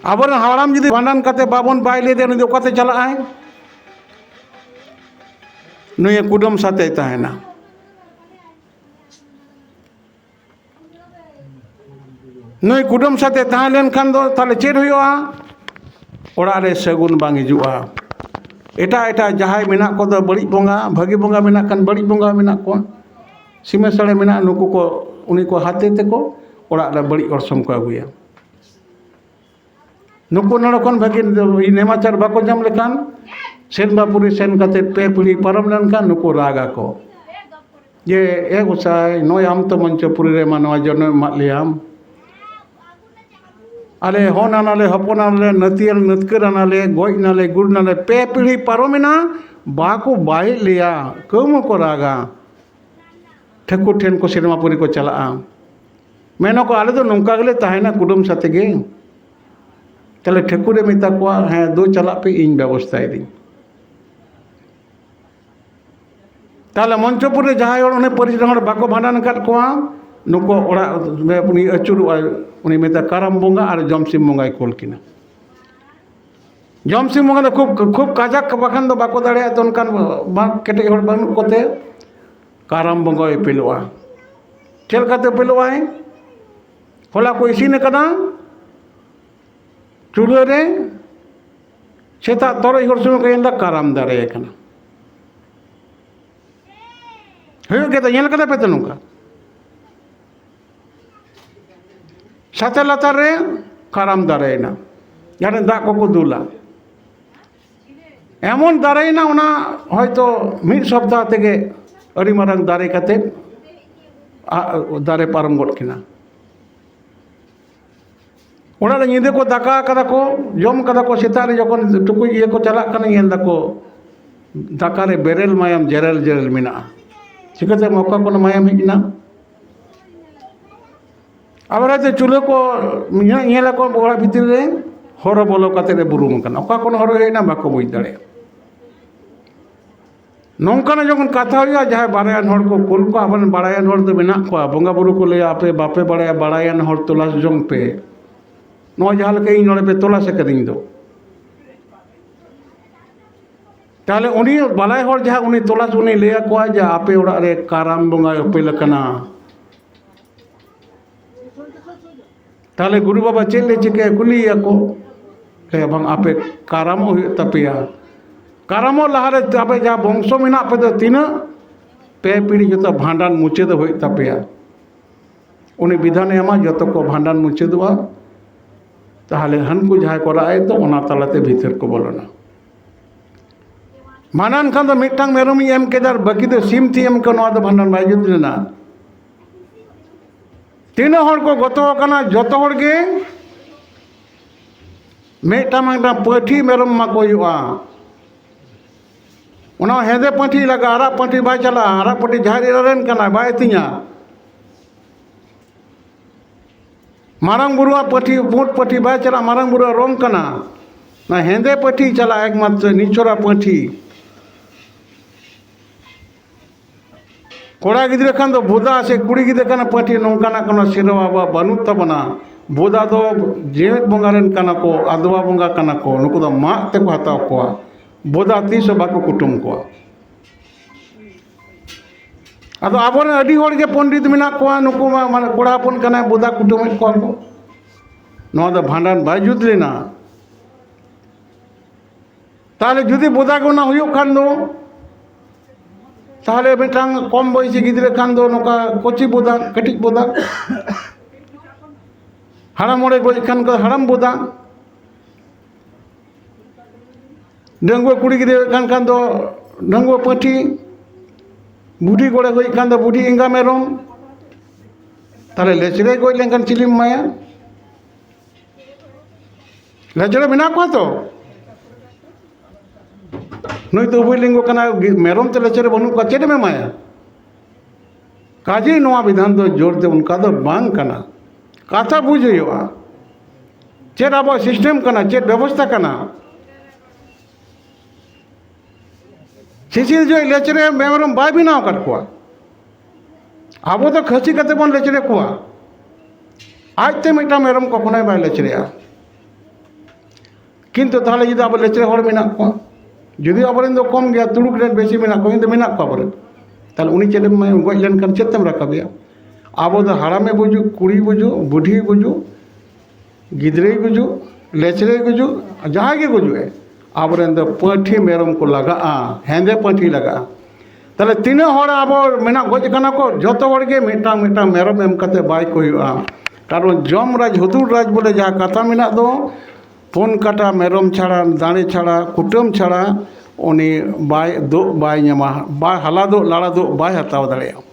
अब हाड़ाम जुदी भांडन करते बाबन बाय लेदे नुई ओकाते चलाय नुई कुडम साथे तहना नुई कुडम साथे तहां लेन खान दो ताले चेद हुआ ओड़ा रे सगुन बांग हिजुआ एटा एटा जहाय मेना को दो बड़ी बोंगा भागी बोंगा मेना कान बड़ी बोंगा मेना को सीमे सड़े मेना नुकु को उनी को हाथे ते को ओड़ा रे बड़ी orsom को अगुया नुकु नड़कोन भागी नेमाचार बाको जाम लेखान सेनबापुरी सेन काते पे पीढ़ी परम लेनखान नुकु रागा को ये ए गुसाय नोय आम तो मंचपुरी रे मानवा जनो मात लियाम आले होनाले हपनाले नतियल नतकरानाले गोइनाले गुड़नाले पे पीढ़ी पारोमेना बाको बाय लिया कम को रागा ठकुर ठेन को सेनमापुरी को चला मेनो को आले तो नौका गले तहना कुटुम साथे गे ताले ठकुरे मेता को हाँ दो चला पे इन व्यवस्था दी ताले मंचपुर जहां उन्हें परिचय बाको भांडन कर को नुको ओड़ा उनी अचुर उनी मेता कारम बोंगा और जमसिम बोंगा कोल किना जमसिम बोंगा खूब खूब काजाक बाखान दो बाको दाड़े तो उनकान बाक केटे हड़ बानु कोते कारम बोंगा पेलोआ चल काते पेलोआ होला को इसीने कना चूल्हे रे सेता तोर हर समय को एंदा कारम दारे कना हुयो के तो येल कदा पे नुका साथे लातार रे कारम दारेना यानी दा को दुला एमन दारेना उना हयतो मिद सप्ताह तेगे अड़ी मारंग दारे काते दारे पारम गड किना ओड़ा रे निदे को दाका कदा को जम कदा को सेता रे जखन टुकुई ये को चला कना येल दाको दाका रे बेरेल मायाम जेरेल जेरेल मिना चिकाते मौका को मायाम हिजना अब चूल्हे को येला को ओड़ा भीतर रे हर बोलो काते रे बुरुम कना ओका कोन हर हेना बाको बुझ दाड़े नौकाना जखन कथा हुआ जहाँ बारायान हर को कुल को अपन बारायान हर तो मेना को बोंगा बुरु को ले आपे बापे बाड़ाया बारायान हर तलाश जोंग पे नो जहाँ लके इन नोड़े पे तलाश कदिंग दो ताले उनी बालाय हर जहाँ उनी तलाश उनी लेया को जा आपे ओड़ा रे कारम बोंगा पे लकना ताले गुरु बाबा चेले चिके कुलिया को के बंग आपे कारम हो तपिया कारमो लहारे आपे जहाँ वंशो मेना पे तो तीना पे पीढ़ी जो भांडान मुचाद हो तपिया उनी विधान एमा जो को भांडान मुचादवा ताहले हनको जहाँ कराए तो ओना तालाते भीतर को बोलना भांडान खान तो मिटांग मेरम एम केदार बाकी तो सिम थी एम को भांडान बाय जुत लेना तीना हर को गतो कना जतो हर के मेटांग पाठी मेरम मा को हुआ उना हेदे पाठी लगा हरा पाठी बाय चला हरा पाठी झारी रेन कना बाय तिया मारंग बुरुआ पाठी पुट पाठी बाय चला मारंग बुरुआ रोंग कना ना हेदे पाठी चला एकमात्र निचोरा पाठी कोड़ा गिद्रे खान दो बोदा से कुड़ी गिद्रे खाना पाठी नौकाना कना सिरवा बा बानु तबना बोदा दो जेत बोंगारेन कना को आदवा बोंगा कना को नुको दो मा ते को हताव को बोदा तीस बाको कुटुम को अदो आबोन अडी होड़ के पंडित मेना को नुको माने कोड़ा पन कना बोदा कुटुम को नो दो भांडान बाय जुत लेना ताले जुदी बोदा को ना हुयो खान दो ताहले मिटांग कम बयसी गिद्रे खान दो नोका कोची बोदा कटिक बोदा हराम मोड़े गोज खान को हराम बोदा डंगुआ कुड़ी गिद्रे खान दो डंगुआ पाठी बुढ़ी गोड़े गोज खान दो बुढ़ी इंगा मेरम ताहले लेचरे गोज लेंखान चिलिम माया लेचरे मेना को तो नई तो उबई लिंगो कना मेरम ते लेचरे बनु का चेड में माया काजे नोआ विधान दो जोर दे उनका दो बांग कना कथा बुझेवा चेड अब सिस्टम कना चेड व्यवस्था कना शिशिर जो लेचरे मेरम बाय बिनाव कर को अब तो खसी कते बन लेचरे को आज ते मिटा मेरम कखनाय बाय लेचरेया किंतु ताहले जुदी अब लेचरे हड़ मेना को जुदी अबरेन दो कम गया तुड़ुक रेन बेसी मेना को किंतु मेना को अबरेन ताहले उनी चेले में गज लेनखान चेद तेम राकाबेया अब दो हाड़ामे गुजु कुड़ी गुजु बुढ़ी गुजु गिद्रे गुजु लेचरे गुजु जहाँ के गुजुए आबरेन दो पाठी मेरम को लगा हेंदे पाठी लगा ताहले तीना हड़ अब मेना गज कना को जतो हड़ के मिटांग मिटांग मेरम एम कते बाय को हुआ कारण जम राज हुतुर राज बोले जहाँ कथा मेना दो पुन काटा मेरम छाड़ा दाड़े छाड़ा कुटुम छाड़ा उनी बाय दो बाय ᱧᱟᱢᱟ बाय हाला दो लाड़ा दो बाय हताव दाड़ेया